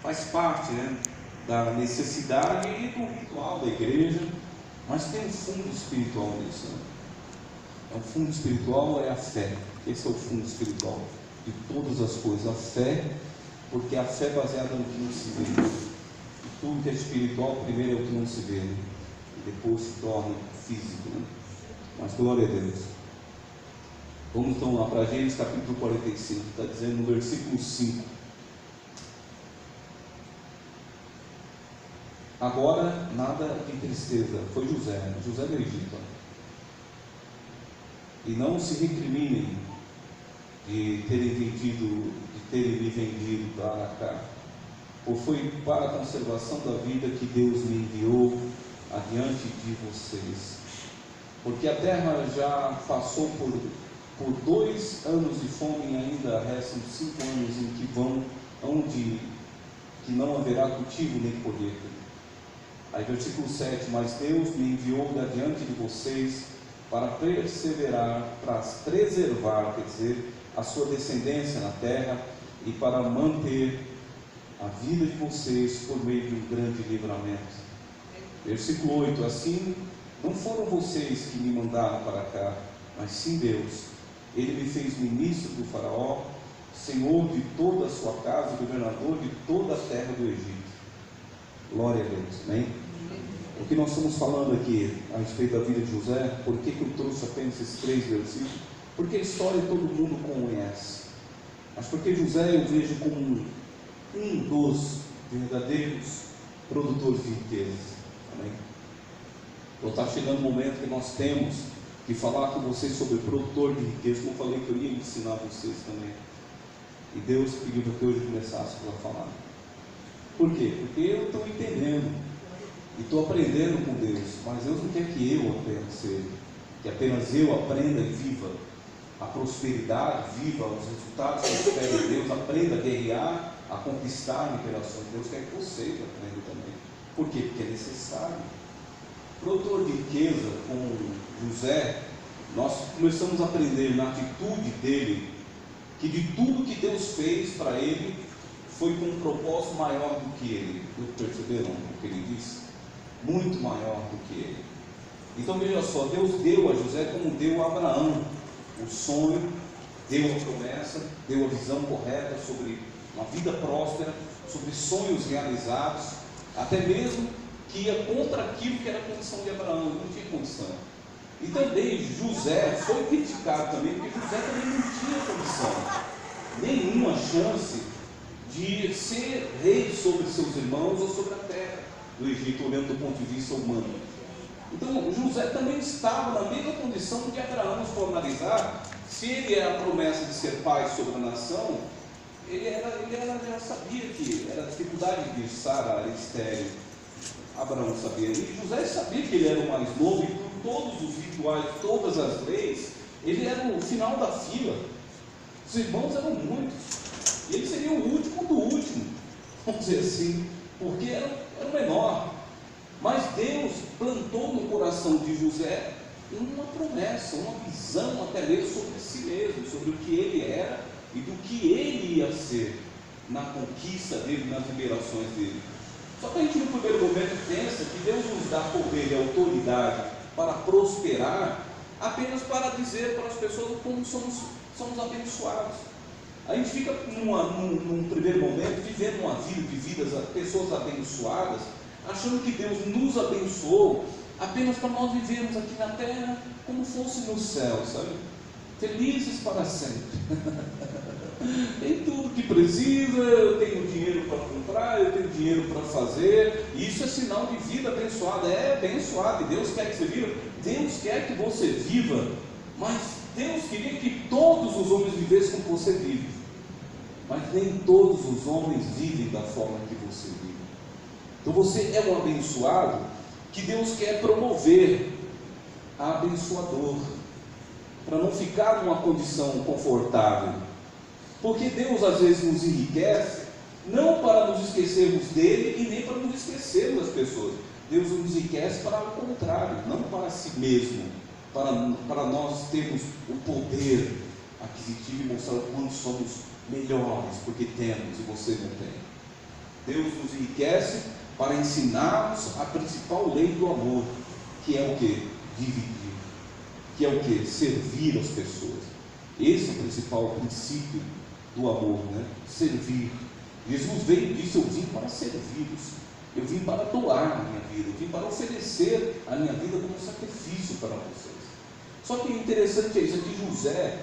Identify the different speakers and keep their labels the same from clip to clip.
Speaker 1: faz parte, né, da necessidade e do ritual da igreja, mas tem um fundo espiritual nisso, né? O fundo espiritual é a fé. Esse é o fundo espiritual de todas as coisas, a fé, porque a fé é baseada no que não se vê. E tudo que é espiritual, primeiro é o que não se vê, né? E depois se torna físico, né? Mas glória a Deus. Vamos então lá para Gênesis capítulo 45, está dizendo no versículo 5. Agora nada de tristeza, foi José do Egito. E não se recriminem de terem me vendido para cá, pois foi para a conservação da vida que Deus me enviou adiante de vocês. Porque a terra já passou por 2 anos de fome e ainda restam 5 anos em que que não haverá cultivo nem colheita. Aí versículo 7, mas Deus me enviou adiante de vocês para preservar, quer dizer, a sua descendência na terra e para manter a vida de vocês por meio de um grande livramento. Versículo 8, assim, não foram vocês que me mandaram para cá, mas sim Deus. Ele me fez ministro do faraó, senhor de toda a sua casa, governador de toda a terra do Egito. Glória a Deus, amém? O que nós estamos falando aqui a respeito da vida de José, por que eu trouxe apenas esses 3 versículos? Porque a história todo mundo conhece, mas porque José eu vejo como um dos verdadeiros produtores de riquezas, amém? Então está chegando o momento que nós temos que falar com vocês sobre produtor de riqueza, como eu falei que eu ia ensinar vocês também, e Deus pediu para que hoje começássemos a falar. Por quê? Porque eu estou entendendo e estou aprendendo com Deus, mas Deus não quer que eu apenas eu aprenda e viva a prosperidade, viva os resultados que eu espero de Deus, aprenda a guerrear, a conquistar operações. Deus quer que vocês aprendam também. Por quê? Porque é necessário. Produtor de riqueza, com José, nós começamos a aprender na atitude dele, que de tudo que Deus fez para ele, foi com um propósito maior do que ele. Perceberam o que ele disse? Muito maior do que ele. Então veja só, Deus deu a José como deu a Abraão o sonho, deu a promessa, deu a visão correta sobre uma vida próspera, sobre sonhos realizados, até mesmo que ia contra aquilo que era a condição de Abraão. Ele não tinha condição. E também José foi criticado também, porque José também não tinha condição, nenhuma chance de ser rei sobre seus irmãos ou sobre a terra do Egito, olhando do ponto de vista humano. Então José também estava na mesma condição de Abraão. Se for analisar, se ele era a promessa de ser pai sobre a nação, ele já sabia que era a dificuldade de Sara era estéril. Abraão sabia, e José sabia que ele era o mais novo, e por todos os rituais, todas as leis, ele era o final da fila. Os irmãos eram muitos, e ele seria o último do último, vamos dizer assim, porque era o menor. Mas Deus plantou no coração de José uma promessa, uma visão até mesmo sobre si mesmo, sobre o que ele era e do que ele ia ser na conquista dele, nas liberações dele. Só que a gente no primeiro momento pensa que Deus nos dá poder e autoridade para prosperar, apenas para dizer para as pessoas como somos abençoados. A gente fica num primeiro momento vivendo uma vida de pessoas abençoadas, achando que Deus nos abençoou apenas para nós vivermos aqui na terra como fosse no céu, sabe? Felizes para sempre. Tem tudo que precisa, eu tenho dinheiro para comprar, eu tenho dinheiro para fazer, e isso é sinal de vida abençoada. É abençoado, e Deus quer que você viva, Deus quer que você viva, mas Deus queria que todos os homens vivessem como você vive, mas nem todos os homens vivem da forma que você vive. Então você é um abençoado que Deus quer promover a abençoador, para não ficar numa condição confortável, porque Deus às vezes nos enriquece, não para nos esquecermos dele e nem para nos esquecermos das pessoas. Deus nos enriquece para o contrário, não para si mesmo, para nós termos o poder aquisitivo e mostrar o quanto somos melhores, porque temos e você não tem. Deus nos enriquece para ensinarmos a principal lei do amor, que é o que? Dividir. Que é o que? Servir as pessoas. Esse é o principal princípio do amor, né? Servir. Jesus veio e disse: eu vim para servi-los, eu vim para doar a minha vida, eu vim para oferecer a minha vida como sacrifício para vocês. Só que o interessante é isso aqui: José,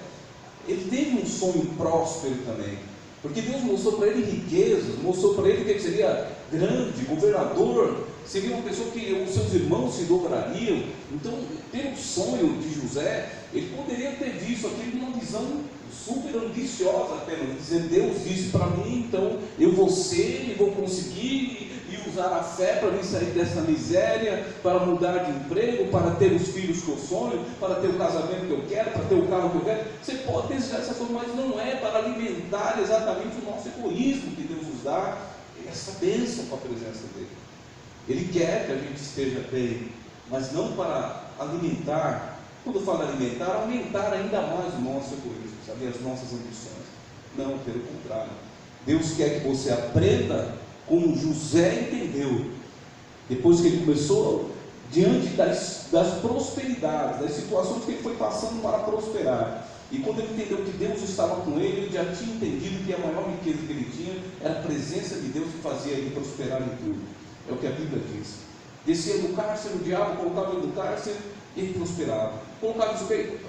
Speaker 1: ele teve um sonho próspero também, porque Deus mostrou para ele riquezas, mostrou para ele que ele seria grande, governador, seria uma pessoa que os seus irmãos se dobrariam. Então, pelo sonho de José, ele poderia ter visto aquilo numa visão super ambiciosa apenas, dizer: Deus disse para mim, então eu vou ser e vou conseguir, e usar a fé para me sair dessa miséria, para mudar de emprego, para ter os filhos que eu sonho, para ter o casamento que eu quero, para ter o carro que eu quero. Você pode desejar essa coisa, mas não é para alimentar exatamente o nosso egoísmo que Deus nos dá essa bênção com a presença dele. Ele quer que a gente esteja bem, mas não para alimentar. Quando fala alimentar, aumentar ainda mais o nosso egoísmo, sabe, as nossas ambições. Não, pelo contrário. Deus quer que você aprenda como José entendeu, depois que ele começou, diante das prosperidades, das situações que ele foi passando para prosperar. E quando ele entendeu que Deus estava com ele, ele já tinha entendido que a maior riqueza que ele tinha era a presença de Deus que fazia ele prosperar em tudo. É o que a Bíblia diz. Descia do cárcere, o diabo colocava ele no cárcere, ele prosperava. Colocava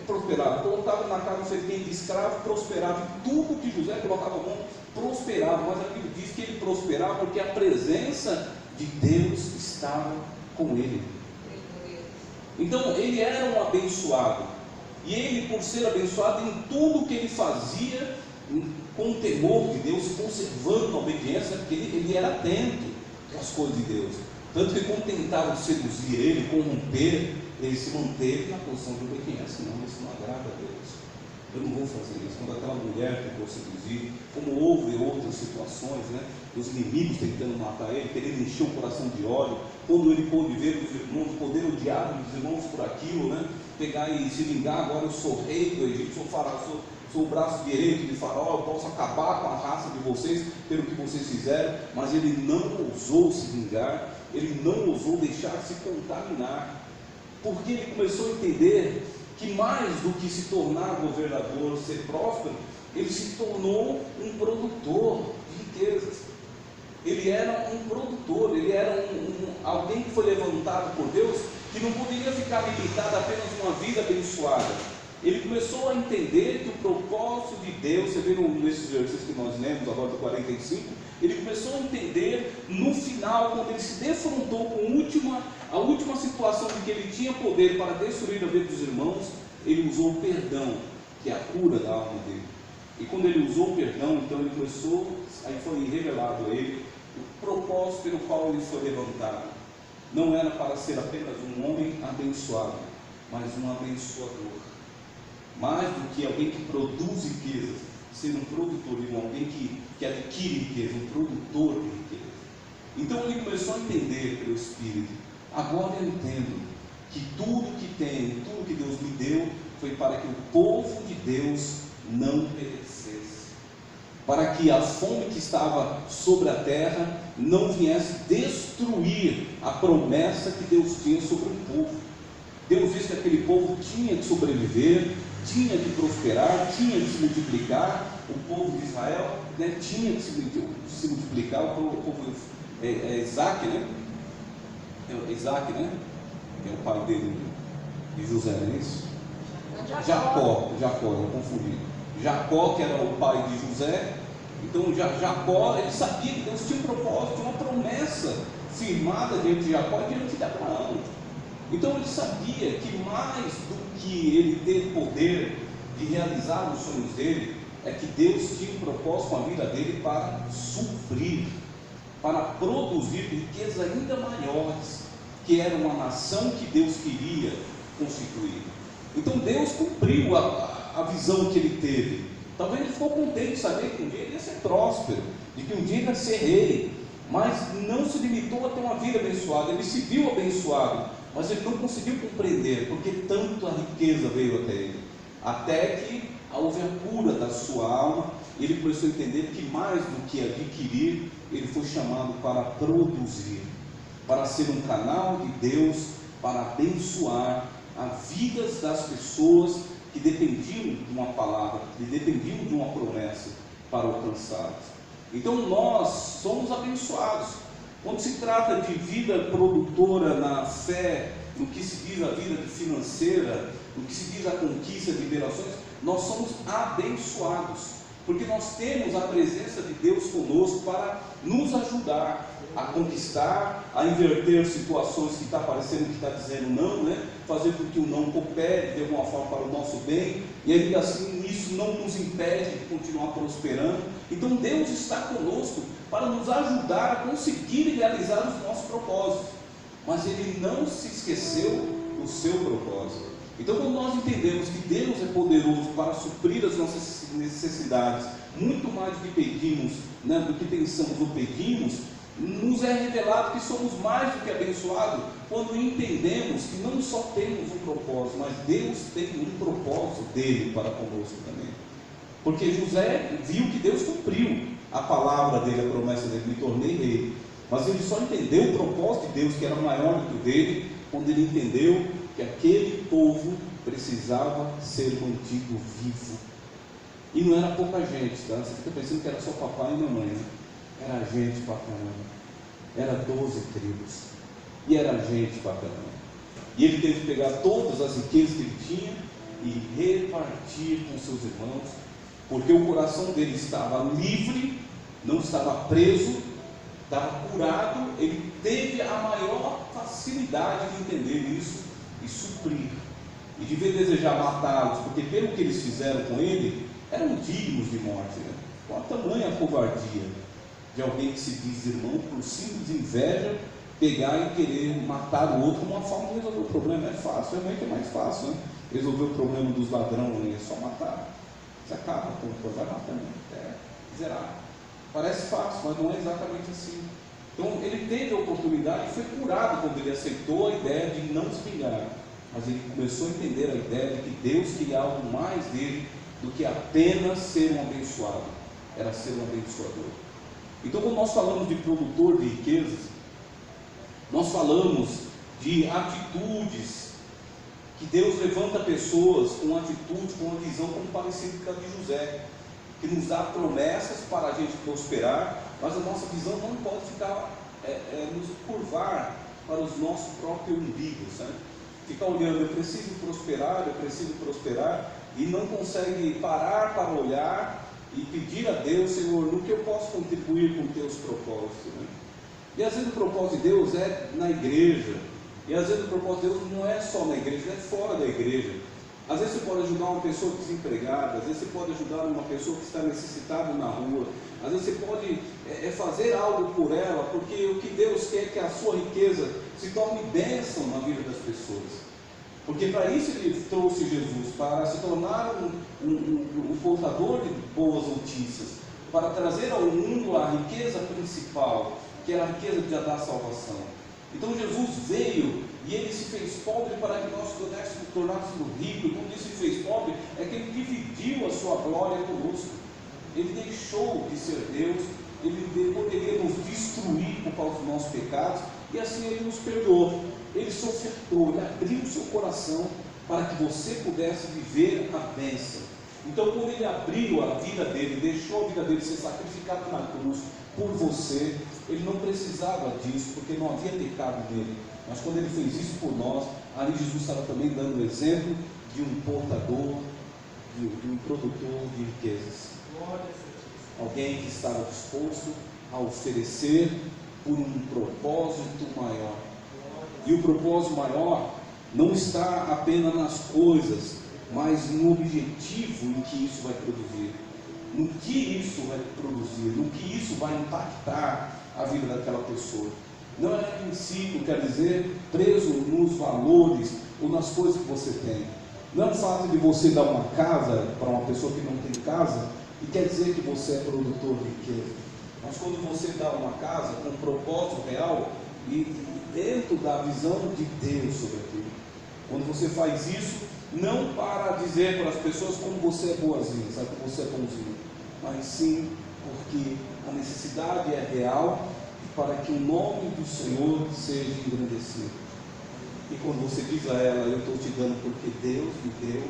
Speaker 1: prosperava. Colocava na casa do servente de escravo, prosperava. E tudo que José colocava a mão, prosperava. Mas a Bíblia diz que ele prosperava porque a presença de Deus estava com ele. Então ele era um abençoado. E ele, por ser abençoado em tudo que ele fazia, com o temor de Deus, conservando a obediência, porque ele era atento às coisas de Deus. Tanto que quando tentavam seduzir ele, corromper, ele se manteve na posição de obediência. Não, isso não agrada a Deus. Eu não vou fazer isso. Quando aquela mulher tentou seduzir, como houve outras situações, né? Os inimigos tentando matar ele, querendo encher o coração de ódio, quando ele pôde ver os irmãos, poder odiar os irmãos por aquilo, né? Pegar e se vingar: agora eu sou rei do Egito, sou o braço direito de Faraó, eu posso acabar com a raça de vocês pelo que vocês fizeram. Mas ele não ousou se vingar, ele não ousou deixar-se contaminar, porque ele começou a entender que mais do que se tornar governador, ser próspero, ele se tornou um produtor de riquezas. Ele era um produtor, ele era alguém que foi levantado por Deus, que não poderia ficar limitado a apenas uma vida abençoada. Ele começou a entender que o propósito de Deus, você vê nesses versículos que nós lemos agora do 45, ele começou a entender no final, quando ele se defrontou com a última situação de que ele tinha poder para destruir a vida dos irmãos. Ele usou o perdão, que é a cura da alma dele. E quando ele usou o perdão, então ele começou, aí foi revelado a ele o propósito pelo qual ele foi levantado. Não era para ser apenas um homem abençoado, mas um abençoador. Mais do que alguém que produz riquezas, ser um produtor, alguém que adquire riqueza, um produtor de riqueza. Então ele começou a entender pelo Espírito: agora eu entendo que tudo que tenho, tudo que Deus me deu, foi para que o povo de Deus não perecesse, para que a fome que estava sobre a terra não viesse destruir a promessa que Deus tinha sobre o povo. Deus disse que aquele povo tinha que sobreviver, tinha que prosperar, tinha que se multiplicar. O povo de Israel, né, tinha que se multiplicar. O povo Isaac, né? Isaac, né? Que é o pai dele, de José, não é isso? Jacó, eu confundi. Jacó, que era o pai de José. Então Jacó, ele sabia que Deus tinha um propósito, tinha uma promessa firmada diante de Jacó e diante de Abraão. Então ele sabia que mais do que ele ter poder de realizar os sonhos dele, é que Deus tinha um propósito com a vida dele para suprir, para produzir riquezas ainda maiores, que era uma nação que Deus queria constituir. Então Deus cumpriu a visão que ele teve. Talvez ele ficou contente de saber que um dia ele ia ser próspero, de que um dia ele ia ser rei, mas não se limitou a ter uma vida abençoada. Ele se viu abençoado, mas ele não conseguiu compreender porque tanto a riqueza veio até ele, até que houve a cura da sua alma, ele começou a entender que mais do que adquirir, ele foi chamado para produzir, para ser um canal de Deus, para abençoar as vidas das pessoas que dependiam de uma palavra, que dependiam de uma promessa para alcançá-las. Então nós somos abençoados. Quando se trata de vida produtora na fé, no que se diz a vida financeira, no que se diz a conquista de liberações, nós somos abençoados, porque nós temos a presença de Deus conosco para nos ajudar a conquistar, a inverter situações que está parecendo que está dizendo não, né? Fazer com que o não coopere de alguma forma para o nosso bem, e ainda assim isso não nos impede de continuar prosperando. Então Deus está conosco para nos ajudar a conseguir realizar os nossos propósitos, mas Ele não se esqueceu do seu propósito. Então, quando nós entendemos que Deus é poderoso para suprir as nossas necessidades, muito mais do que pedimos, né, do que pensamos ou pedimos, nos é revelado que somos mais do que abençoados quando entendemos que não só temos um propósito, mas Deus tem um propósito dele para conosco também. Porque José viu que Deus cumpriu a palavra dele, a promessa dele: me tornei rei. Mas ele só entendeu o propósito de Deus, que era maior do que o dele, quando ele entendeu que aquele povo precisava ser mantido vivo. E não era pouca gente, tá? Você fica pensando que era só papai e mamãe, né? Era gente pra caramba. Era 12 tribos. E era gente pra caramba. E ele teve que pegar todas as riquezas que ele tinha e repartir com seus irmãos, porque o coração dele estava livre, não estava preso, estava curado. Ele teve a maior facilidade de entender isso e suprir, e de ver desejar matá-los, porque pelo que eles fizeram com ele, eram dignos de morte, né? Com a tamanha covardia de alguém que se diz irmão, por simples inveja, pegar e querer matar o outro como uma forma de resolver o problema. É fácil, realmente é mais fácil, né? Resolver o problema dos ladrões, é só matar. Você acaba, vai matando, zerar. Parece fácil, mas não é exatamente assim. Então ele teve a oportunidade e foi curado quando ele aceitou a ideia de não se vingar. Mas ele começou a entender a ideia de que Deus queria algo mais dele do que apenas ser um abençoado, era ser um abençoador. Então, quando nós falamos de produtor de riquezas, nós falamos de atitudes que Deus levanta pessoas com atitude, com uma visão como parecida com a de José, que nos dá promessas para a gente prosperar, mas a nossa visão não pode ficar nos curvar para os nossos próprios umbigos, né? Ficar olhando, eu preciso prosperar, e não consegue parar para olhar e pedir a Deus: Senhor, no que eu posso contribuir com teus propósitos, né? E às vezes o propósito de Deus é na igreja, e às vezes o propósito de Deus não é só na igreja, é fora da igreja. Às vezes você pode ajudar uma pessoa desempregada, às vezes você pode ajudar uma pessoa que está necessitada na rua, às vezes você pode fazer algo por ela, porque o que Deus quer é que a sua riqueza se torne bênção na vida das pessoas. Porque para isso Ele trouxe Jesus, para se tornar um portador de boas notícias, para trazer ao mundo a riqueza principal, que é a riqueza de dar salvação. Então Jesus veio e Ele se fez pobre para que nós tornássemos ricos. Quando Ele se fez pobre, é que Ele dividiu a sua glória conosco. Ele deixou de ser Deus, Ele poderia nos destruir por causa dos nossos pecados, e assim Ele nos perdoou. Ele se ofertou, Ele abriu o seu coração para que você pudesse viver a bênção. Então, quando Ele abriu a vida dele, deixou a vida dele ser sacrificado na cruz por você, Ele não precisava disso, porque não havia pecado nele. Mas quando Ele fez isso por nós, ali Jesus estava também dando o exemplo de um portador, de um produtor de riquezas. Alguém que estava disposto a oferecer por um propósito maior. E o propósito maior não está apenas nas coisas, mas no objetivo em que isso vai produzir, no que isso vai produzir, no que isso vai impactar a vida daquela pessoa. Não é princípio, quer dizer, preso nos valores ou nas coisas que você tem. Não é o fato de você dar uma casa para uma pessoa que não tem casa e quer dizer que você é produtor de riqueza. Mas quando você dá uma casa com um propósito real e dentro da visão de Deus sobre aquilo, quando você faz isso, não para dizer para as pessoas como você é boazinha, sabe, como você é bonzinho, mas sim porque a necessidade é real para que o nome do Senhor seja engrandecido. E quando você diz a ela, eu estou te dando porque Deus me deu,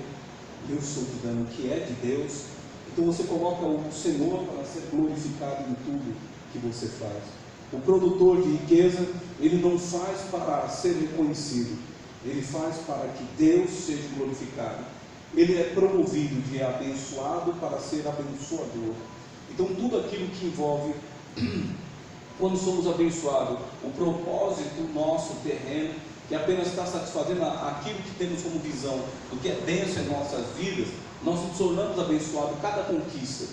Speaker 1: eu estou te dando o que é de Deus, então você coloca o Senhor para ser glorificado em tudo que você faz. O produtor de riqueza, ele não faz para ser reconhecido, ele faz para que Deus seja glorificado. Ele é promovido de abençoado para ser abençoador. Então tudo aquilo que envolve, quando somos abençoados, o propósito nosso terreno, que apenas está satisfazendo aquilo que temos como visão do que é bênção em nossas vidas, nós nos tornamos abençoados cada conquista.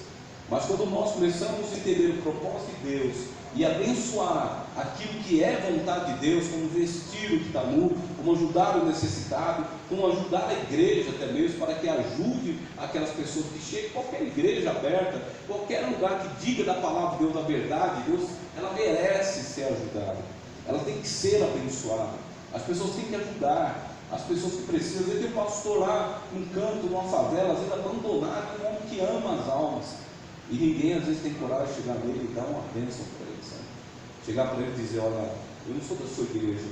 Speaker 1: Mas quando nós começamos a entender o propósito de Deus e abençoar aquilo que é vontade de Deus, como vestir o que está nu, como ajudar o necessitado, como ajudar a igreja até mesmo, para que ajude aquelas pessoas que chegam, qualquer igreja aberta, qualquer lugar que diga da palavra de Deus, da verdade de Deus, ela merece ser ajudada, ela tem que ser abençoada. As pessoas têm que ajudar, as pessoas que precisam. Às vezes tem um pastor lá, num canto, numa favela, às vezes abandonado, um homem que ama as almas, e ninguém às vezes tem coragem de chegar nele e dar uma bênção para ele, sabe? Chegar para ele e dizer, olha, eu não sou da sua igreja,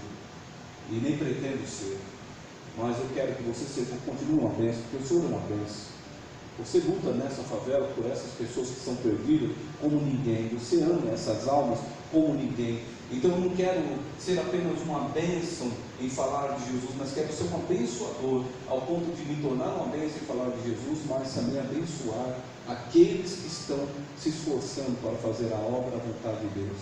Speaker 1: e nem pretendo ser, mas eu quero que você seja, continue uma bênção, porque o Senhor é uma bênção. Você luta nessa favela por essas pessoas que são perdidas como ninguém, você ama essas almas como ninguém. Então eu não quero ser apenas uma bênção em falar de Jesus, mas quero ser um abençoador, ao ponto de me tornar uma bênção em falar de Jesus, mas também abençoar aqueles que estão se esforçando para fazer a obra, a vontade de Deus.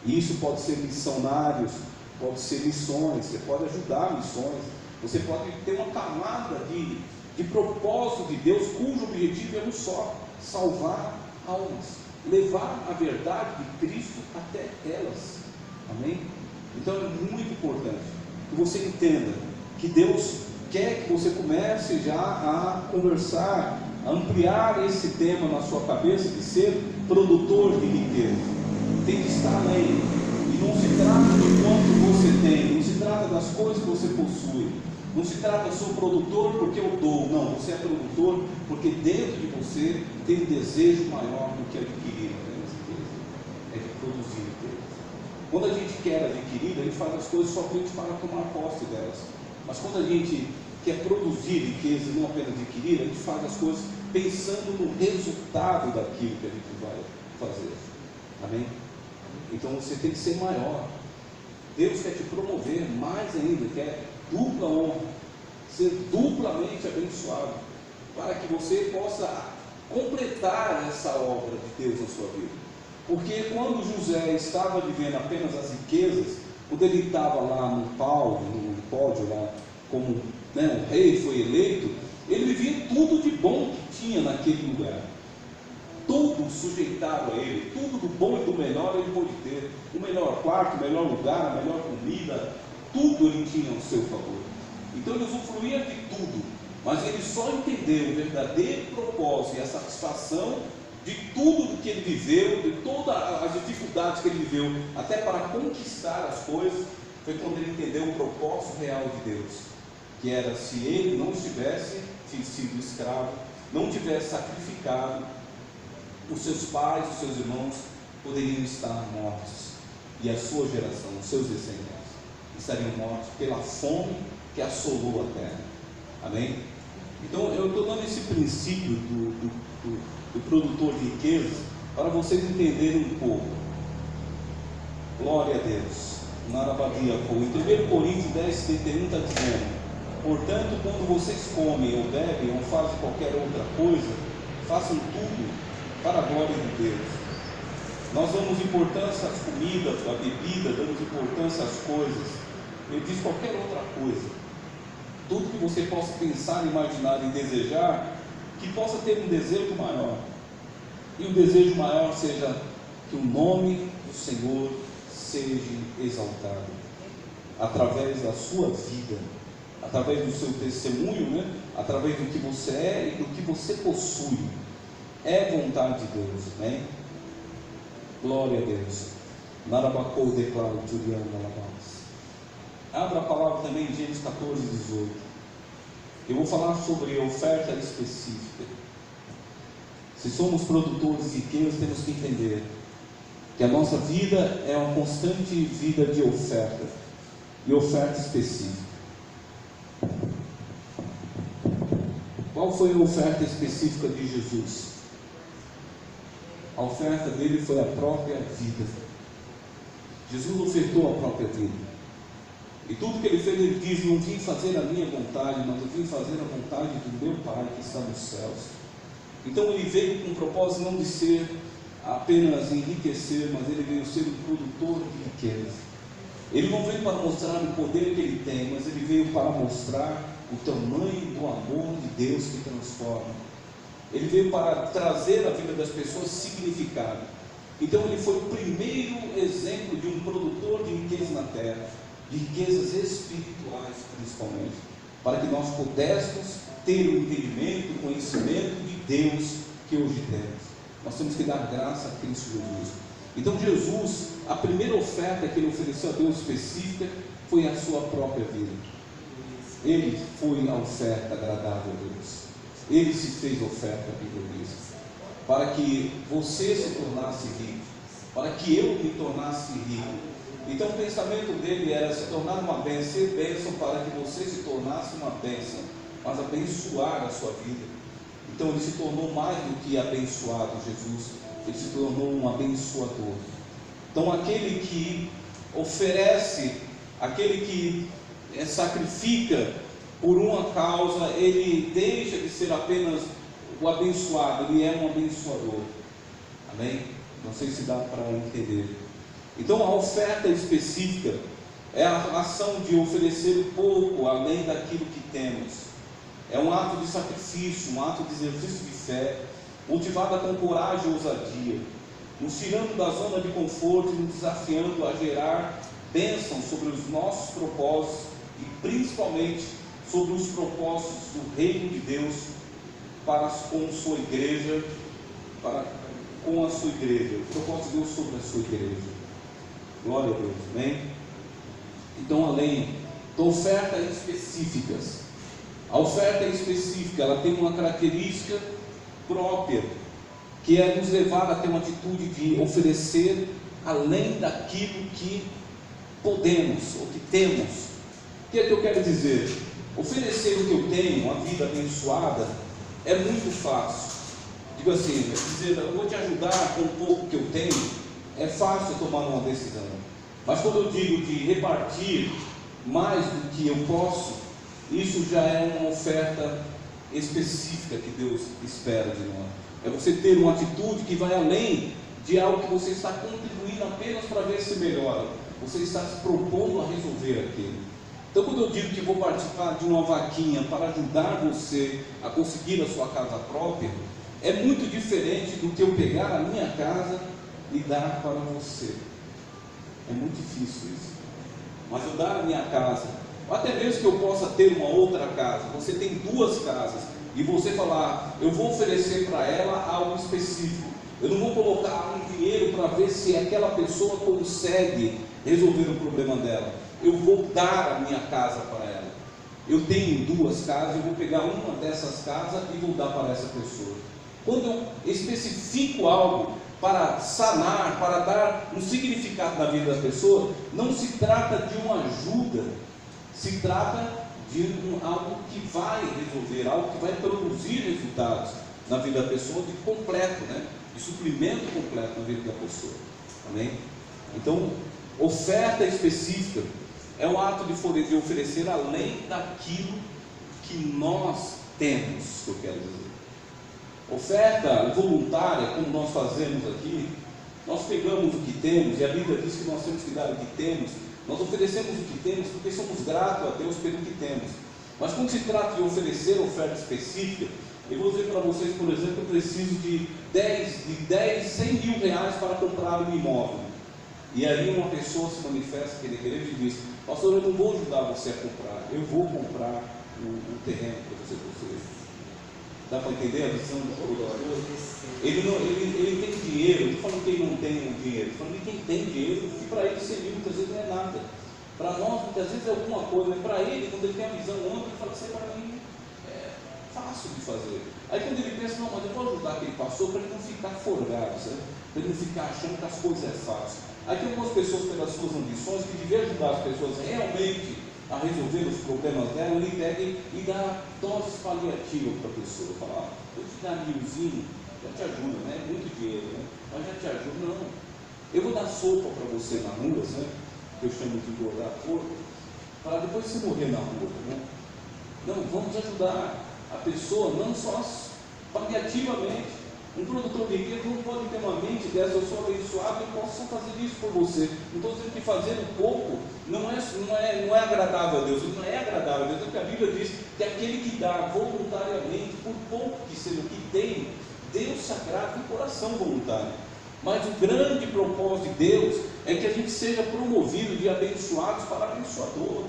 Speaker 1: E isso pode ser missionários, pode ser missões, você pode ajudar missões, você pode ter uma camada de propósito de Deus, cujo objetivo é um só: salvar almas, levar a verdade de Cristo até elas. Amém? Então é muito importante que você entenda que Deus quer que você comece já a conversar, a ampliar esse tema na sua cabeça de ser produtor de riqueza. Tem que estar além. E não se trata de quanto você tem, não se trata das coisas que você possui, não se trata, sou produtor porque eu dou. Não, você é produtor porque dentro de você tem um desejo maior do que adquirir apenas riqueza, é de produzir riqueza. Quando a gente quer adquirir, a gente faz as coisas somente para tomar posse delas. Mas quando a gente quer produzir riqueza e não apenas adquirir, a gente faz as coisas pensando no resultado daquilo que a gente vai fazer. Amém? Então você tem que ser maior. Deus quer te promover mais ainda, quer dupla honra, ser duplamente abençoado, para que você possa completar essa obra de Deus na sua vida. Porque quando José estava vivendo apenas as riquezas, quando ele estava lá no pódio lá, como o rei foi eleito, ele vivia tudo de bom que tinha naquele lugar. Tudo sujeitado a ele, tudo do bom e do melhor ele pôde ter. O melhor quarto, o melhor lugar, a melhor comida, tudo ele tinha ao seu favor. Então ele usufruía de tudo, mas ele só entendeu o verdadeiro propósito e a satisfação de tudo do que ele viveu, de todas as dificuldades que ele viveu, até para conquistar as coisas, foi quando ele entendeu o propósito real de Deus, que era, se ele não tivesse sido escravo, não tivesse sacrificado, os seus pais, os seus irmãos poderiam estar mortos, e a sua geração, os seus descendentes estariam mortos pela fome que assolou a terra. Amém? Então eu estou dando esse princípio do produtor de riquezas para vocês entenderem um pouco. Glória a Deus. Narabadia, em 1 Coríntios 10:71 está dizendo: portanto, quando vocês comem ou bebem ou fazem qualquer outra coisa, façam tudo para a glória de Deus. Nós damos importância às comidas, à bebida, damos importância às coisas. Ele diz qualquer outra coisa. Tudo que você possa pensar, imaginar e desejar, que possa ter um desejo maior. E o desejo maior seja que o nome do Senhor seja exaltado através da sua vida, através do seu testemunho, através do que você é e do que você possui. É vontade de Deus, né? Glória a Deus. Narabacou declara Juliana Alabás. Abra a palavra também em Gênesis 14:18. Eu vou falar sobre oferta específica. Se somos produtores de riqueza, temos que entender que a nossa vida é uma constante vida de oferta, e oferta específica. Qual foi a oferta específica de Jesus? A oferta dele foi a própria vida. Jesus ofertou a própria vida. E tudo que ele fez, ele diz: não vim fazer a minha vontade, mas eu vim fazer a vontade do meu Pai que está nos céus. Então ele veio com o propósito não de ser apenas enriquecer, mas ele veio ser um produtor de riqueza. Ele não veio para mostrar o poder que ele tem, mas ele veio para mostrar o tamanho do amor de Deus que transforma. Ele veio para trazer à vida das pessoas significado. Então ele foi o primeiro exemplo de um produtor de riqueza na terra, de riquezas espirituais principalmente, para que nós pudéssemos ter o entendimento, o conhecimento de Deus que hoje temos. Nós temos que dar graça a Cristo Jesus. Então Jesus, a primeira oferta que ele ofereceu a Deus específica foi a sua própria vida. Ele foi a oferta agradável a Deus. Ele se fez oferta, a Bíblia diz, para que você se tornasse rico, para que eu me tornasse rico. Então o pensamento dele era se tornar uma bênção, ser bênção para que você se tornasse uma bênção, mas abençoar a sua vida. Então ele se tornou mais do que abençoado, Jesus, ele se tornou um abençoador. Então aquele que oferece, aquele que sacrifica por uma causa, ele deixa de ser apenas o abençoado, ele é um abençoador. Amém? Não sei se dá para entender. Então a oferta específica é a ação de oferecer pouco além daquilo que temos. É um ato de sacrifício, um ato de exercício de fé, motivada com coragem e ousadia, nos tirando da zona de conforto e nos desafiando a gerar bênção sobre os nossos propósitos e principalmente sobre os propósitos do reino de Deus com sua igreja, com a sua igreja, o propósito de Deus sobre a sua igreja. Glória a Deus, amém? Então, além de ofertas específicas, a oferta específica, ela tem uma característica própria, que é nos levar a ter uma atitude de oferecer além daquilo que podemos, ou que temos. O que é que eu quero dizer? Oferecer o que eu tenho, uma vida abençoada, é muito fácil. Digo assim, dizer, eu vou te ajudar com o pouco que eu tenho, é fácil tomar uma decisão. Mas quando eu digo de repartir mais do que eu posso, isso já é uma oferta específica que Deus espera de nós. É você ter uma atitude que vai além de algo que você está contribuindo apenas para ver se melhora. Você está se propondo a resolver aquilo. Então, quando eu digo que vou participar de uma vaquinha para ajudar você a conseguir a sua casa própria, é muito diferente do que eu pegar a minha casa e dar para você. É muito difícil isso. Mas eu dar a minha casa, ou até mesmo que eu possa ter uma outra casa, você tem duas casas, e você falar, eu vou oferecer para ela algo específico. Eu não vou colocar um dinheiro para ver se aquela pessoa consegue resolver o problema dela. Eu vou dar a minha casa para ela. Eu tenho duas casas, eu vou pegar uma dessas casas e vou dar para essa pessoa. Quando eu especifico algo para sanar, para dar um significado na vida da pessoa, não se trata de uma ajuda, se trata de algo que vai resolver, algo que vai produzir resultados na vida da pessoa, de completo, de suprimento completo na vida da pessoa. Amém? Então, oferta específica é um ato de oferecer além daquilo que nós temos, que eu quero dizer. Oferta voluntária, como nós fazemos aqui, nós pegamos o que temos, e a Bíblia diz que nós temos que dar o que temos. Nós oferecemos o que temos porque somos gratos a Deus pelo que temos. Mas quando se trata de oferecer oferta específica, eu vou dizer para vocês, por exemplo, eu preciso de 100 mil reais para comprar um imóvel. E aí uma pessoa se manifesta que ele querer e diz, pastor, eu não vou ajudar você a comprar, eu vou comprar o terreno para você construir. Dá para entender a visão do produtor? Ele tem dinheiro, eu não estou falando que ele não tem dinheiro, estou falando que quem tem dinheiro, que para ele 100 mil muitas vezes não é nada. Para nós, muitas vezes é alguma coisa, mas para ele, quando ele tem a visão ampla, ele fala assim, para mim, fácil de fazer. Aí quando ele pensa, não, mas eu vou ajudar aquele pastor para ele não ficar forgado, sabe? Para ele não ficar achando que as coisas é fácil. Aí tem algumas pessoas, pelas suas ambições, que devia ajudar as pessoas realmente a resolver os problemas dela, ele pega e dá doses paliativas para a pessoa. Fala, eu te dar milzinho, já te ajuda, né? Muito dinheiro, né? Mas já te ajuda, não. Eu vou dar sopa para você na rua, né? Que eu chamo de engordar corpo, para depois você morrer na rua, né? Não, vamos ajudar a pessoa, não só paliativamente. Um produtor de riqueza não pode ter uma mente dessa, eu sou abençoado, eu posso fazer isso por você. Não estou dizendo que fazer um pouco não é agradável a Deus, não é agradável a Deus, porque a Bíblia diz que aquele que dá voluntariamente, por pouco que seja o que tem, Deus se agrada no coração voluntário. Mas o grande propósito de Deus é que a gente seja promovido de abençoados para abençoador.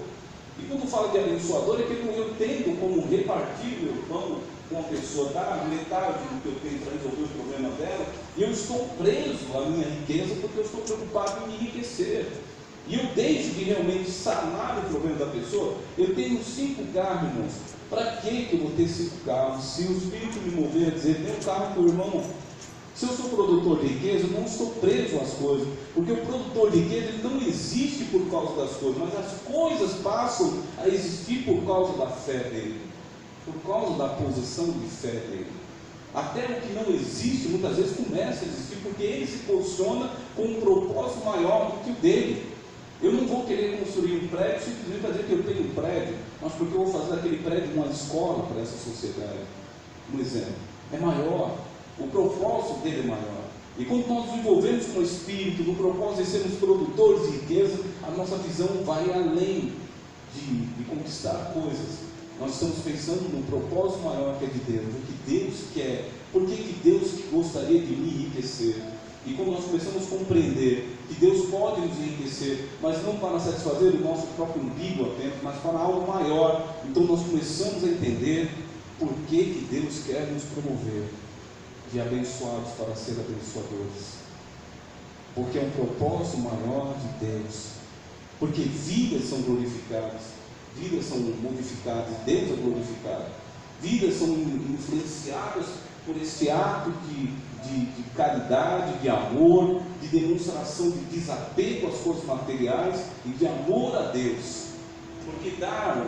Speaker 1: E quando fala de abençoador, é que eu tendo como repartir meu pão com a pessoa, dar metade do que eu tenho para resolver o problema dela, e eu estou preso à minha riqueza porque eu estou preocupado em me enriquecer. E eu deixo de realmente sanar o problema da pessoa. Eu tenho 5 carros, irmãos. Para que eu vou ter 5 carros? Se o Espírito me mover a dizer, tem um carro para o irmão. Se eu sou produtor de riqueza, eu não estou preso às coisas, porque o produtor de riqueza ele não existe por causa das coisas, mas as coisas passam a existir por causa da fé dele, por causa da posição de fé dele. Até o que não existe, muitas vezes começa a existir, porque ele se posiciona com um propósito maior do que o dele. Eu não vou querer construir um prédio simplesmente para dizer que eu tenho um prédio, mas porque eu vou fazer aquele prédio uma escola para essa sociedade. Um exemplo, é maior. O propósito dele é maior. E quando nós desenvolvemos com o Espírito, no propósito de sermos produtores de riqueza, a nossa visão vai além de conquistar coisas. Nós estamos pensando num propósito maior que é de Deus, o que Deus quer, por que Deus gostaria de me enriquecer. E quando nós começamos a compreender que Deus pode nos enriquecer, mas não para satisfazer o nosso próprio umbigo apenas, mas para algo maior, então nós começamos a entender por que Deus quer nos promover de abençoados para ser abençoadores, porque é um propósito maior de Deus, porque vidas são glorificadas, vidas são modificadas, Deus é glorificado, vidas são influenciadas por esse ato de caridade, de amor, de demonstração de desapego às coisas materiais e de amor a Deus, porque dar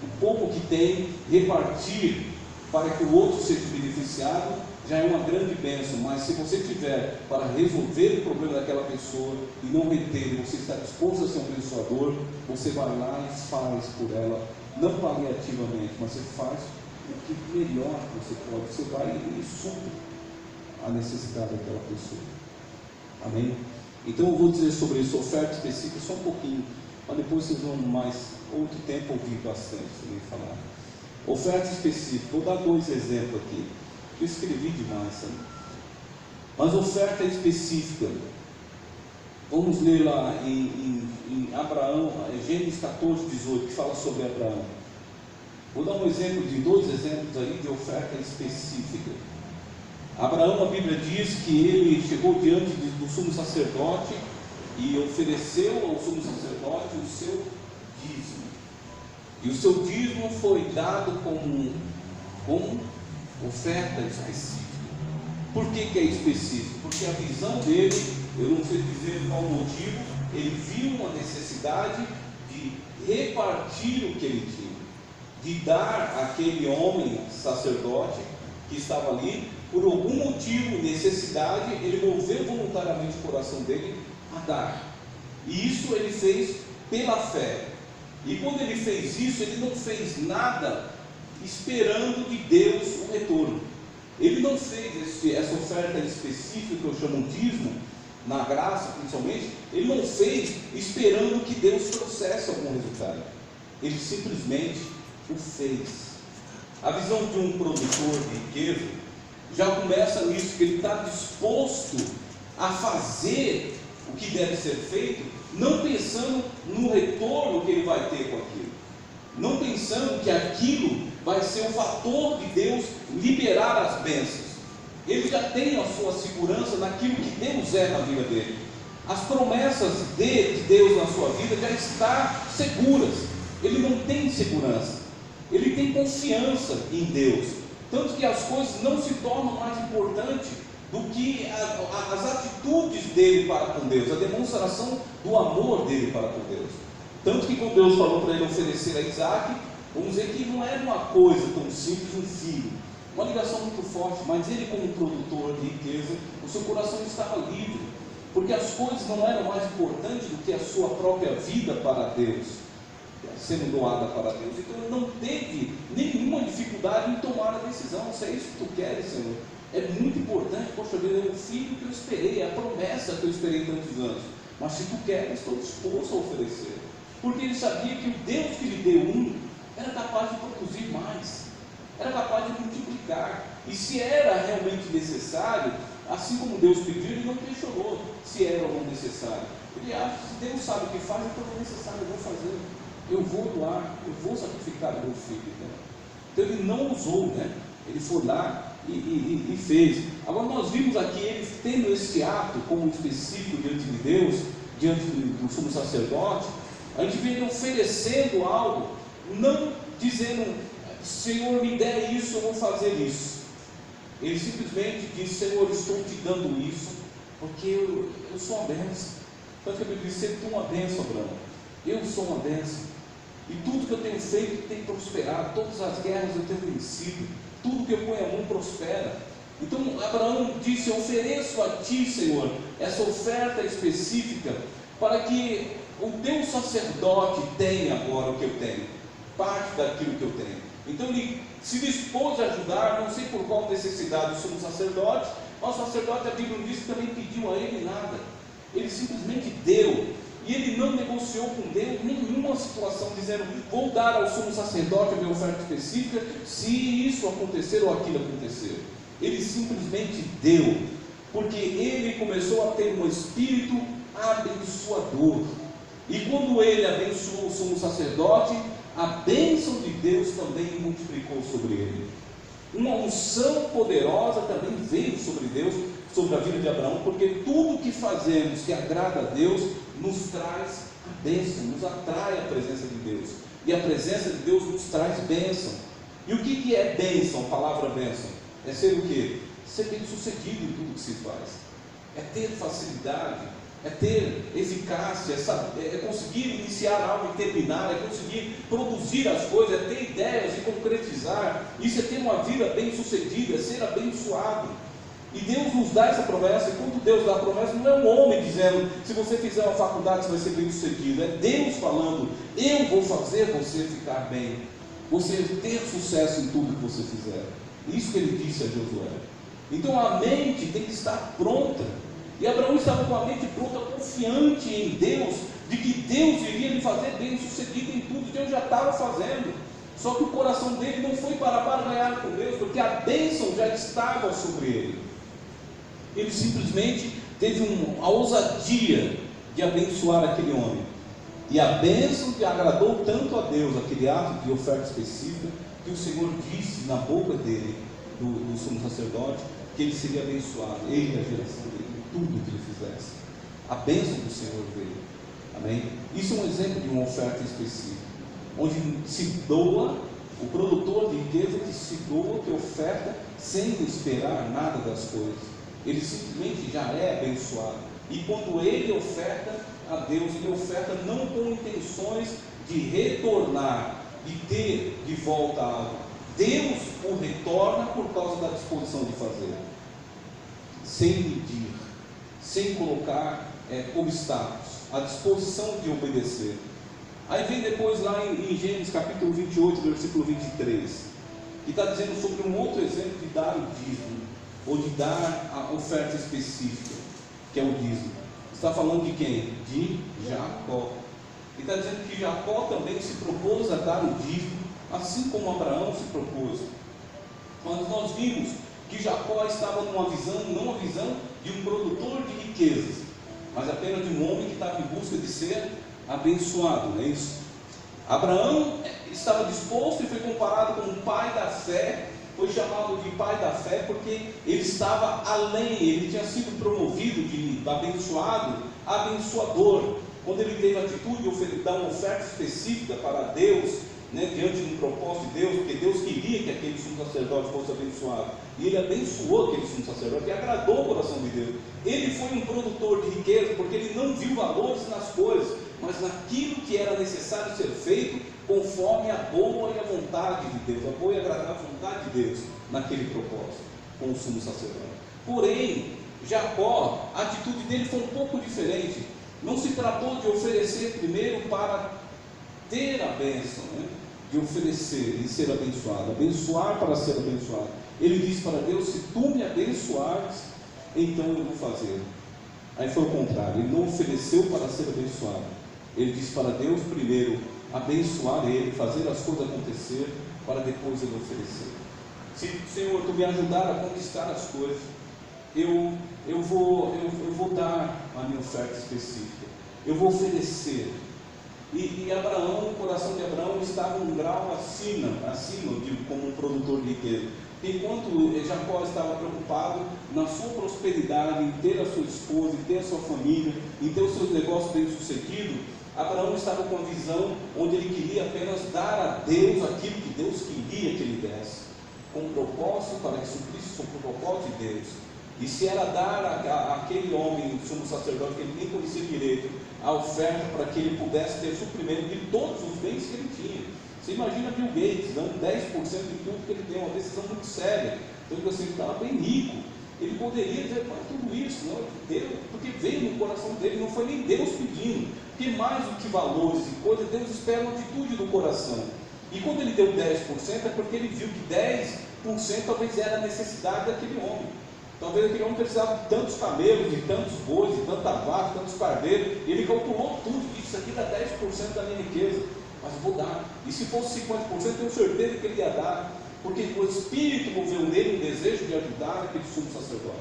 Speaker 1: o pouco que tem, repartir para que o outro seja beneficiado, já é uma grande bênção. Mas se você tiver para resolver o problema daquela pessoa e não reter, você está disposto a ser um abençoador, você vai lá e faz por ela, não paliativamente, mas você faz o que melhor você pode, você vai e supre a necessidade daquela pessoa. Amém? Então eu vou dizer sobre isso, oferta específica, só um pouquinho, mas depois vocês vão mais outro tempo ouvir bastante sobre falar. Oferta específica, vou dar 2 exemplos aqui. Eu escrevi demais, sabe? Mas oferta específica, vamos ler lá em Abraão, Gênesis 14, 18, que fala sobre Abraão. Vou dar um exemplo de 2 exemplos aí de oferta específica. Abraão, a Bíblia diz que ele chegou diante do sumo sacerdote e ofereceu ao sumo sacerdote o seu dízimo. E o seu dízimo foi dado como oferta específica. Por que é específico? Porque a visão dele, eu não sei dizer qual motivo, ele viu uma necessidade de repartir o que ele tinha, de dar àquele homem sacerdote que estava ali, por algum motivo, necessidade, ele moveu voluntariamente o coração dele a dar. E isso ele fez pela fé. E quando ele fez isso, ele não fez nada esperando de Deus um retorno. Ele não fez essa oferta específica que eu chamo de dízimo, na graça principalmente, ele não fez esperando que Deus trouxesse algum resultado. Ele simplesmente o fez. A visão de um produtor de riqueza já começa nisso, que ele está disposto a fazer o que deve ser feito, não pensando no retorno que ele vai ter com aquilo, não pensando que aquilo vai ser um fator de Deus liberar as bênçãos. Ele já tem a sua segurança naquilo que Deus é na vida dele. As promessas de Deus na sua vida já estão seguras. Ele não tem segurança. ele tem confiança em Deus, tanto que as coisas não se tornam mais importantes do que as atitudes dele para com Deus, a demonstração do amor dele para com Deus. Tanto que quando Deus falou para ele oferecer a Isaac, vamos dizer que não era uma coisa tão simples, um filho, uma ligação muito forte, mas ele, como produtor de riqueza, o seu coração estava livre, porque as coisas não eram mais importantes do que a sua própria vida para Deus, sendo doada para Deus. Então ele não teve nenhuma dificuldade em tomar a decisão. Se é isso que tu queres, Senhor, é muito importante. Poxa vida, é o filho que eu esperei, é a promessa que eu esperei tantos anos, mas se tu queres, estou disposto a oferecer, porque ele sabia que o Deus que lhe deu um era capaz de produzir mais, era capaz de multiplicar, e se era realmente necessário, assim como Deus pediu, ele não questionou se era ou não necessário. Ele acha que se Deus sabe o que faz, então é necessário, eu vou fazer, eu vou doar, eu vou sacrificar o meu filho. Então ele não usou, né? Ele foi lá e fez. Agora nós vimos aqui ele tendo esse ato como específico diante de Deus, diante do sumo sacerdote. A gente vê ele oferecendo algo, não dizendo: Senhor, me der isso, eu vou fazer isso. Ele simplesmente diz: Senhor, estou te dando isso, porque eu sou uma bênção. Tanto que a Bíblia diz: ser tu uma bênção, Abraão. Eu sou uma bênção, e tudo que eu tenho feito tem prosperado, todas as guerras eu tenho vencido, tudo que eu ponho a mão prospera. Então Abraão disse: eu ofereço a ti, Senhor, essa oferta específica, para que o teu sacerdote tenha agora o que eu tenho, parte daquilo que eu tenho. Então ele se dispôs a ajudar, não sei por qual necessidade do sumo sacerdote, mas o sacerdote, a Bíblia não diz que também pediu a ele nada, ele simplesmente deu, e ele não negociou com Deus nenhuma situação, dizendo: vou dar ao sumo sacerdote a minha oferta específica, se isso acontecer ou aquilo acontecer. Ele simplesmente deu, porque ele começou a ter um espírito abençoador, e quando ele abençoou o sumo sacerdote, a bênção de Deus também multiplicou sobre ele. Uma unção poderosa também veio sobre Deus, sobre a vida de Abraão, porque tudo que fazemos que agrada a Deus, nos traz a bênção, nos atrai a presença de Deus, e a presença de Deus nos traz bênção. E o que é bênção, a palavra bênção? É ser o quê? Ser bem sucedido em tudo que se faz, é ter facilidade, é ter eficácia, é conseguir iniciar algo e terminar, é conseguir produzir as coisas, é ter ideias e concretizar. Isso é ter uma vida bem sucedida, é ser abençoado. E Deus nos dá essa promessa, e quando Deus dá a promessa, não é um homem dizendo: se você fizer uma faculdade você vai ser bem sucedido. É Deus falando: eu vou fazer você ficar bem, você ter sucesso em tudo que você fizer. Isso que ele disse a Josué. Então a mente tem que estar pronta, e Abraão estava com a mente pronta, confiante em Deus, de que Deus iria lhe fazer bem sucedido em tudo. Deus já estava fazendo, só que o coração dele não foi para barganhar com Deus, porque a bênção já estava sobre ele. Ele simplesmente teve a ousadia de abençoar aquele homem, e a bênção que agradou tanto a Deus, aquele ato de oferta específica, que o Senhor disse na boca dele, do sumo sacerdote, que ele seria abençoado, ele e a geração dele, em tudo que ele fizesse. A bênção do Senhor veio. Amém? Isso é um exemplo de uma oferta específica, onde se doa, o produtor de riqueza que se doa, que oferta sem esperar nada das coisas. Ele simplesmente já é abençoado, e quando ele oferta a Deus, ele oferta não com intenções de retornar, de ter de volta algo. Deus o retorna por causa da disposição de fazer, sem medir, sem colocar obstáculos, a disposição de obedecer. Aí vem depois lá em Gênesis capítulo 28, versículo 23, que está dizendo sobre um outro exemplo de dar o dízimo, ou de dar a oferta específica, que é o dízimo. Está falando de quem? De Jacó. E está dizendo que Jacó também se propôs a dar o dízimo, assim como Abraão se propôs. Mas nós vimos que Jacó estava numa visão, não a visão de um produtor de riquezas, mas apenas de um homem que estava em busca de ser abençoado, não é isso? Abraão estava disposto e foi comparado como pai da fé. Foi chamado de pai da fé porque ele estava além, ele tinha sido promovido de abençoado a abençoador. Quando ele teve a atitude de dar uma oferta específica para Deus, né, diante de um propósito de Deus, porque Deus queria que aquele sumo sacerdote fosse abençoado, e ele abençoou aquele sumo sacerdote, e agradou o coração de Deus. Ele foi um produtor de riqueza, porque ele não viu valores nas coisas, mas naquilo que era necessário ser feito, conforme a boa e a vontade de Deus, a boa e agradável vontade de Deus, naquele propósito, com o sumo sacerdote. Porém, Jacó, a atitude dele foi um pouco diferente. Não se tratou de oferecer primeiro para ter a bênção, né? De oferecer e ser abençoado, abençoar para ser abençoado. Ele disse para Deus: se tu me abençoares, então eu vou fazer. Aí foi o contrário, ele não ofereceu para ser abençoado, ele disse para Deus primeiro abençoar ele, fazer as coisas acontecer, para depois ele oferecer. Se, Senhor, tu me ajudar a conquistar as coisas, eu vou dar a minha oferta específica, eu vou oferecer. E Abraão, o coração de Abraão estava um grau acima, como um produtor de riqueza. Enquanto Jacó estava preocupado na sua prosperidade, em ter a sua esposa, em ter a sua família, em ter os seus negócios bem sucedidos, Abraão estava com a visão onde ele queria apenas dar a Deus aquilo que Deus queria que ele desse, com um propósito para que suprisse o propósito de Deus. E se era dar àquele homem, o sumo sacerdote, que ele nem conhecia direito, a oferta para que ele pudesse ter suprimento de todos os bens que ele tinha. Você imagina Bill Gates dando 10% de tudo que ele tem, uma decisão muito séria. Então ele estava bem rico. Ele poderia dizer: para tudo isso, não, Deus, porque veio no coração dele, não foi nem Deus pedindo. Porque mais do que valores e coisas, Deus espera uma atitude do coração. E quando ele deu 10%, é porque ele viu que 10% talvez era a necessidade daquele homem. Talvez aquele homem precisava de tantos camelos, de tantos bois, de tanta vaca, tantos cordeiros, e ele calculou tudo, isso aqui dá 10% da minha riqueza, mas vou dar. E se fosse 50%, tenho certeza que ele ia dar, porque o Espírito moveu nele um desejo de ajudar aquele sumo sacerdote.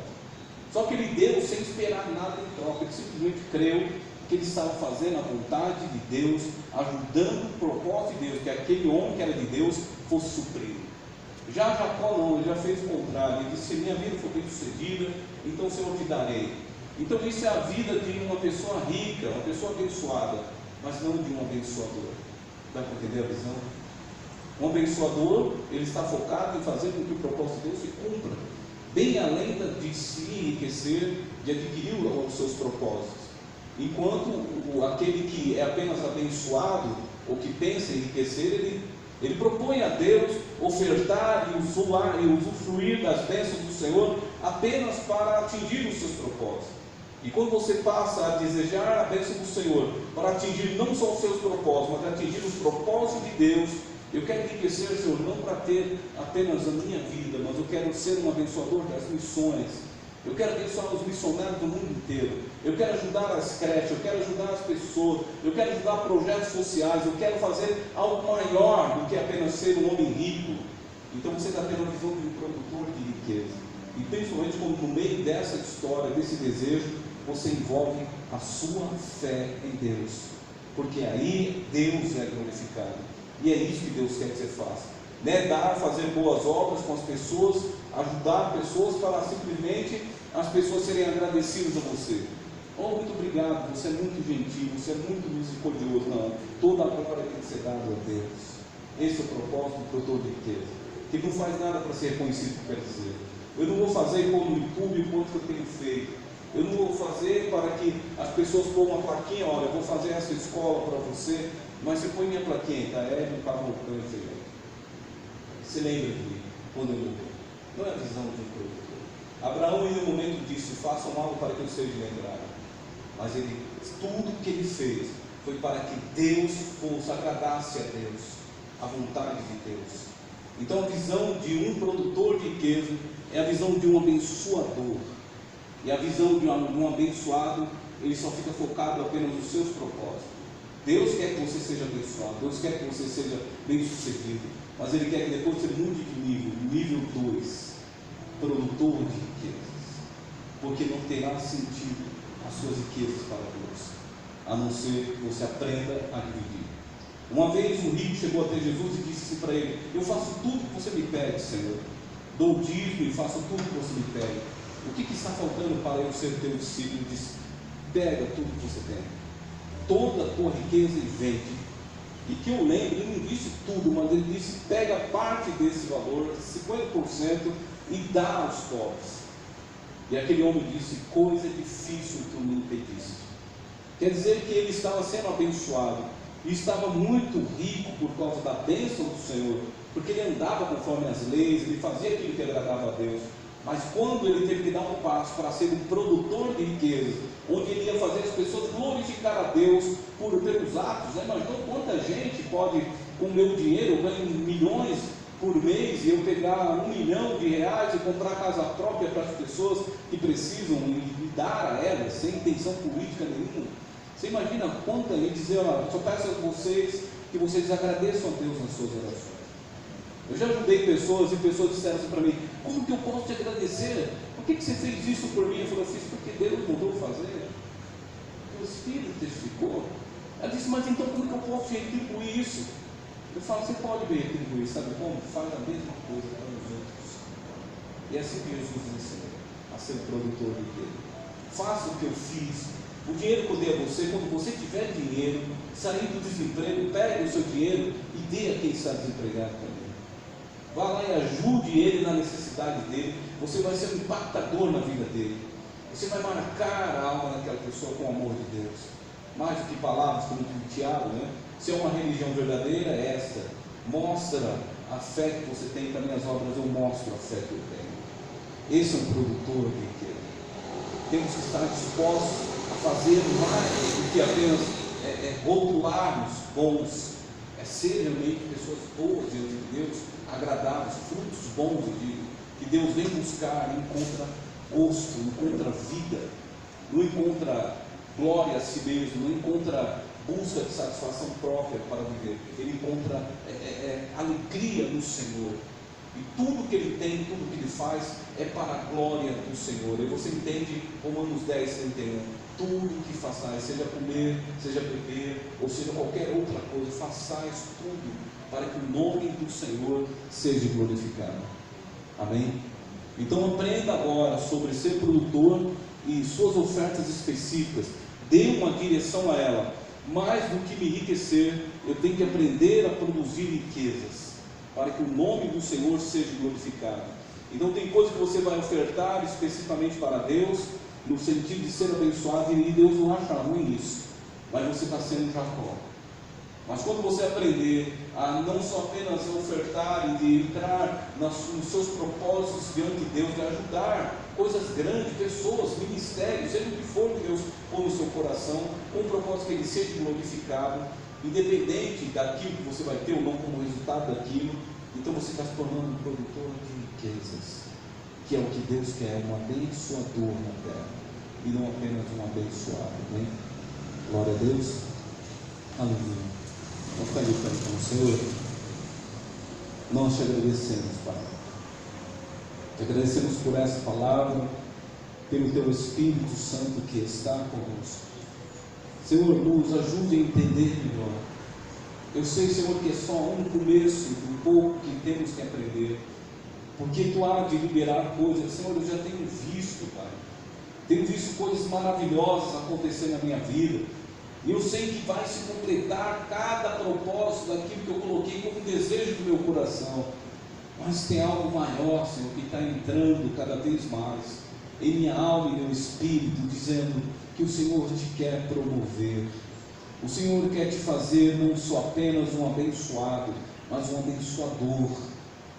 Speaker 1: Só que ele deu sem esperar nada em troca, ele simplesmente creu que ele estava fazendo a vontade de Deus, ajudando o propósito de Deus, que aquele homem que era de Deus fosse suprido. Já Jacó não, ele já fez o contrário. Ele disse: se minha vida for bem sucedida, então o Senhor te darei. Então isso é a vida de uma pessoa rica, uma pessoa abençoada, mas não de um abençoador. Dá para entender a visão? Um abençoador, ele está focado em fazer com que o propósito de Deus se cumpra, bem além de se enriquecer, de adquirir os seus propósitos. Enquanto aquele que é apenas abençoado, ou que pensa em enriquecer, ele propõe a Deus ofertar e usufruir das bênçãos do Senhor apenas para atingir os seus propósitos. E quando você passa a desejar a bênção do Senhor para atingir não só os seus propósitos, mas atingir os propósitos de Deus, eu quero enriquecer, Senhor, não para ter apenas a minha vida, mas eu quero ser um abençoador das missões. Eu quero abençoar os missionários do mundo inteiro. Eu quero ajudar as creches, eu quero ajudar as pessoas, eu quero ajudar projetos sociais, eu quero fazer algo maior do que apenas ser um homem rico. Então você está tendo a visão de um produtor de riqueza. E principalmente quando no meio dessa história, desse desejo, você envolve a sua fé em Deus. Porque aí Deus é glorificado. E é isso que Deus quer que você faça. Dar, fazer boas obras com as pessoas, ajudar pessoas para simplesmente as pessoas serem agradecidas a você. Oh, muito obrigado, você é muito gentil, você é muito misericordioso. Não, toda a glória tem que ser dada a Deus. Esse é o propósito do produtor de riqueza, que não faz nada para ser reconhecido, quer dizer. Eu não vou fazer pôr no YouTube o quanto que eu tenho feito. Eu não vou fazer para que as pessoas pôr uma plaquinha: olha, eu vou fazer essa escola para você, mas você põe minha plaquinha, tá? É no Cavalcante. Se lembra de mim, quando eu morrer. Não é a visão de um produtor. Abraão, em um momento, disse: façam algo para que eu seja lembrado. Mas tudo que ele fez foi para que Deus fosse, agradasse a Deus, a vontade de Deus. Então a visão de um produtor de riqueza é a visão de um abençoador. E a visão de um abençoado, ele só fica focado apenas nos seus propósitos. Deus quer que você seja abençoado, Deus quer que você seja bem sucedido, mas Ele quer que depois você mude de nível 2, produtor de riquezas, porque não terá sentido as suas riquezas para Deus, a não ser que você aprenda a dividir. Uma vez um rico chegou até Jesus e disse assim para ele: eu faço tudo que você me pede, Senhor, dou o dízimo e faço tudo que você me pede, o que está faltando para eu ser teu discípulo? Ele disse: pega tudo que você tem, toda a tua riqueza e vende, E que eu lembro, ele não disse tudo, mas ele disse: pega parte desse valor, 50%, e dá aos pobres. E aquele homem disse: coisa difícil tu me impediste. Quer dizer que ele estava sendo abençoado, e estava muito rico por causa da bênção do Senhor, porque ele andava conforme as leis, ele fazia aquilo que agradava a Deus. Mas quando ele teve que dar um passo para ser um produtor de riquezas, onde ele ia fazer as pessoas glorificar a Deus pelos atos, né? Mas então quanta gente pode, com o meu dinheiro, eu ganho milhões por mês, e eu pegar R$1 milhão e comprar casa própria para as pessoas que precisam, e dar a elas, sem intenção política nenhuma. Você imagina quanta gente dizer: olha, só peço a vocês que vocês agradeçam a Deus nas suas orações. Eu já ajudei pessoas, e pessoas disseram assim para mim: como que eu posso te agradecer? Por que você fez isso por mim? Eu falei: eu fiz porque Deus mandou fazer. O Espírito testificou. Ela disse: mas então como que eu posso retribuir isso? Eu falo: você pode me retribuir, sabe como? Faz a mesma coisa para os outros. E é assim que Jesus ensina a ser produtor de dinheiro. Faça o que eu fiz. O dinheiro que eu dei a você, quando você tiver dinheiro, sair do desemprego, pegue o seu dinheiro e dê a quem está desempregado também. Vá lá e ajude ele na necessidade dele. Você vai ser um impactador na vida dele. Você vai marcar a alma daquela pessoa com o amor de Deus. Mais do que palavras, como o Tiago, né? Se é uma religião verdadeira, é esta: mostra a fé que você tem, para minhas obras eu mostro a fé que eu tenho. Esse é um produtor de riqueza. Temos que estar dispostos a fazer mais do que apenas rotular-nos bons, ser realmente pessoas boas diante de Deus, agradáveis, frutos bons, eu digo, que Deus vem buscar e encontra gosto, encontra vida, não encontra glória a si mesmo, não encontra busca de satisfação própria para viver, ele encontra alegria no Senhor. E tudo que ele tem, tudo que ele faz é para a glória do Senhor. E você entende Romanos 10, 31. Tudo que façais, seja comer, seja beber, ou seja qualquer outra coisa, façais tudo para que o nome do Senhor seja glorificado. Amém? Então aprenda agora sobre ser produtor e suas ofertas específicas. Dê uma direção a ela. Mais do que me enriquecer, eu tenho que aprender a produzir riquezas, para que o nome do Senhor seja glorificado. Então tem coisas que você vai ofertar especificamente para Deus, no sentido de ser abençoado, e Deus não acha ruim isso, mas você está sendo Jacó. Mas quando você aprender a não só apenas ofertar e de entrar nos seus propósitos diante de Deus, de ajudar coisas grandes, pessoas, ministérios, seja o que for que Deus pôr no seu coração, com o propósito que Ele seja glorificado, independente daquilo que você vai ter ou não como resultado daquilo, então você está se tornando um produtor de riquezas, que é o que Deus quer, um abençoador na terra, e não apenas um abençoado. Amém? Glória a Deus. Aleluia. Vamos ficar de pé então, Senhor. Nós te agradecemos, Pai. Te agradecemos por essa palavra, pelo Teu Espírito Santo que está conosco. Senhor, nos ajude a entender melhor. Eu sei, Senhor, que é só um começo do pouco que temos que aprender, porque Tu há de liberar coisas. Senhor, eu já tenho visto, Pai, tenho visto coisas maravilhosas acontecer na minha vida, e eu sei que vai se completar cada propósito daquilo que eu coloquei como desejo do meu coração, mas tem algo maior, Senhor, que está entrando cada vez mais em minha alma e meu espírito, dizendo que o Senhor te quer promover. O Senhor quer te fazer não só apenas um abençoado, mas um abençoador.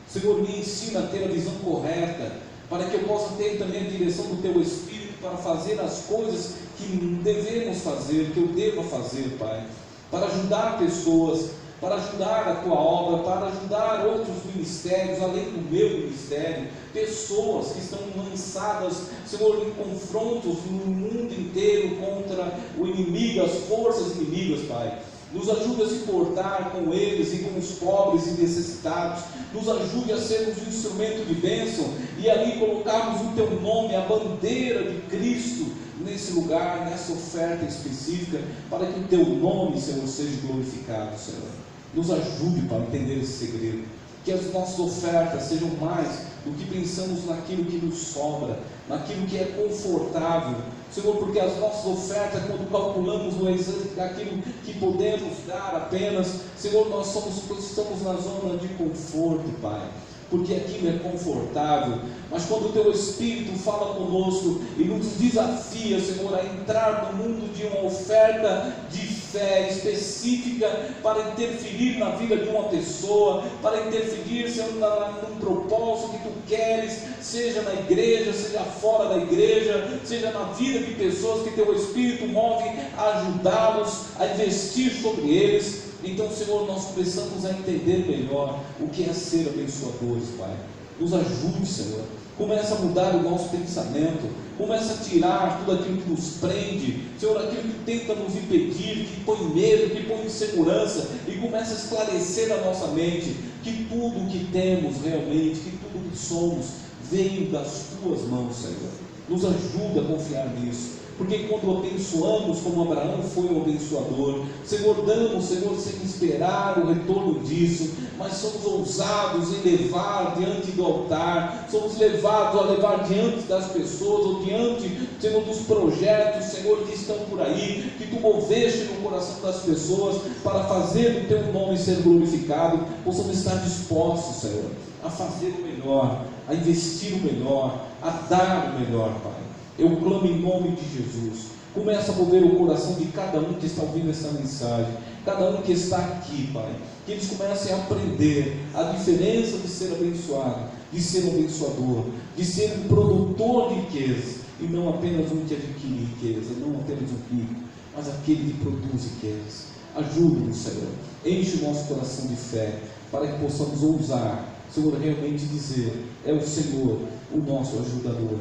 Speaker 1: Senhor, me ensina a ter a visão correta, para que eu possa ter também a direção do Teu Espírito para fazer as coisas que devemos fazer, que eu devo fazer, Pai, para ajudar pessoas, para ajudar a Tua obra, para ajudar outros ministérios, além do meu ministério, pessoas que estão lançadas, Senhor, em confrontos no mundo inteiro contra o inimigo, as forças inimigas, Pai. Nos ajude a se portar com eles e com os pobres e necessitados. Nos ajude a sermos um instrumento de bênção e ali colocarmos o Teu nome, a bandeira de Cristo nesse lugar, nessa oferta específica, para que o Teu nome, Senhor, seja glorificado, Senhor. Nos ajude para entender esse segredo, que as nossas ofertas sejam mais do que pensamos naquilo que nos sobra, naquilo que é confortável, Senhor, porque as nossas ofertas, quando calculamos no exame daquilo que podemos dar apenas, Senhor, nós estamos na zona de conforto, Pai, porque aquilo é confortável. Mas quando o Teu Espírito fala conosco e nos desafia, Senhor, a entrar no mundo de uma oferta de fé específica para interferir na vida de uma pessoa, para interferir, Senhor, num propósito que Tu queres, seja na igreja, seja fora da igreja, seja na vida de pessoas que Teu Espírito move a ajudá-los, a investir sobre eles. Então, Senhor, nós começamos a entender melhor o que é ser abençoadores, Pai. Nos ajude, Senhor. Começa a mudar o nosso pensamento. Começa a tirar tudo aquilo que nos prende, Senhor, aquilo que tenta nos impedir, que põe medo, que põe insegurança, e começa a esclarecer a nossa mente que tudo o que temos realmente, que tudo o que somos, veio das Tuas mãos, Senhor. Nos ajuda a confiar nisso. Porque quando abençoamos como Abraão foi um abençoador, Senhor, damos, Senhor, sem esperar o retorno disso, mas somos ousados em levar diante do altar, somos levados a levar diante das pessoas, ou diante, Senhor, dos projetos, Senhor, que estão por aí, que Tu moveste no coração das pessoas, para fazer o Teu nome ser glorificado. Possamos estar dispostos, Senhor, a fazer o melhor, a investir o melhor, a dar o melhor, Pai. Eu clamo em nome de Jesus. Começa a mover o coração de cada um que está ouvindo essa mensagem, cada um que está aqui, Pai, que eles comecem a aprender a diferença de ser abençoado, de ser um abençoador, de ser um produtor de riqueza, e não apenas um que adquire riqueza, não apenas um rico, mas aquele que produz riqueza. Ajuda-nos, Senhor, enche o nosso coração de fé, para que possamos ousar, Senhor, realmente dizer: é o Senhor o nosso ajudador.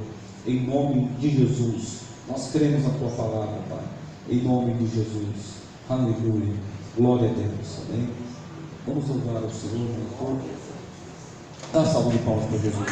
Speaker 1: Em nome de Jesus, nós cremos na Tua palavra, Pai. Em nome de Jesus. Aleluia. Glória a Deus. Amém. Vamos louvar ao Senhor. Dá salva de palmas para Jesus.